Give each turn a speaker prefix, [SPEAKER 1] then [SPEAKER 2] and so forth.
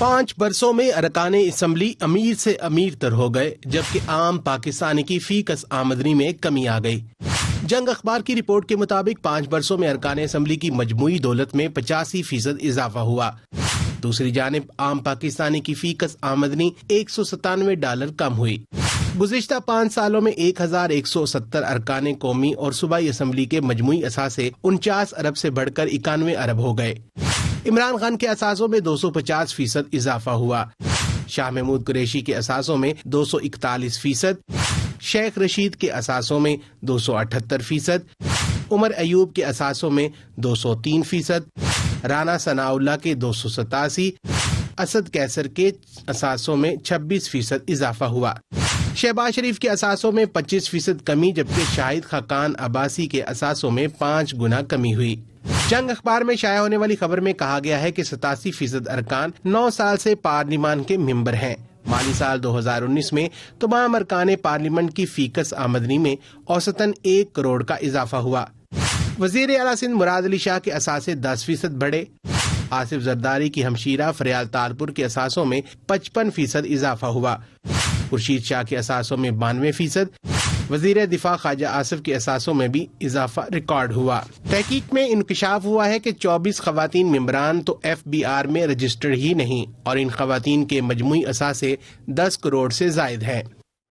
[SPEAKER 1] 5 برسوں میں ارکان اسمبلی امیر سے امیر تر ہو گئے، جبکہ عام پاکستانی کی فی کس آمدنی میں کمی آ گئی۔ جنگ اخبار کی رپورٹ کے مطابق 5 برسوں میں ارکان اسمبلی کی مجموعی دولت میں 85% اضافہ ہوا۔ دوسری جانب عام پاکستانی کی فی کس آمدنی $197 کم ہوئی۔ گزشتہ 5 سالوں میں 1170 ارکان قومی اور صوبائی اسمبلی کے مجموعی اثاثے 49 ارب سے بڑھ کر 91 ارب ہو گئے۔ عمران خان کے اثاثوں میں 250% اضافہ ہوا۔ شاہ محمود قریشی کے اثاثوں میں 241%، شیخ رشید کے اثاثوں میں 278%، عمر ایوب کے اثاثوں میں 203%، رانا ثناء اللہ کے 287، اسد کیسر کے اثاثوں میں 26% اضافہ ہوا۔ شہباز شریف کے اثاثوں میں 25% کمی، جبکہ شاہد خاقان عباسی کے اثاثوں میں 5 گنا کمی ہوئی۔ جنگ اخبار میں شائع ہونے والی خبر میں کہا گیا ہے کہ 87% ارکان 9 سال سے پارلیمان کے ممبر ہیں۔ مالی سال 2019 میں تمام ارکان پارلیمنٹ کی فی کس آمدنی میں اوسطاً 1 کروڑ کا اضافہ ہوا۔ وزیر اعلیٰ سندھ مراد علی شاہ کے اثاثے 10% بڑھے۔ آصف زرداری کی ہمشیرہ فریال تالپور کے اثاثوں میں 55% اضافہ ہوا۔ خورشید شاہ کے اثاثوں میں 92%، وزیر دفاع خواجہ آصف کے اثاثوں میں بھی اضافہ ریکارڈ ہوا۔ تحقیق میں انکشاف ہوا ہے کہ 24 خواتین ممبران تو FBR میں رجسٹرڈ ہی نہیں، اور ان خواتین کے مجموعی اثاثے 10 کروڑ سے زائد ہیں۔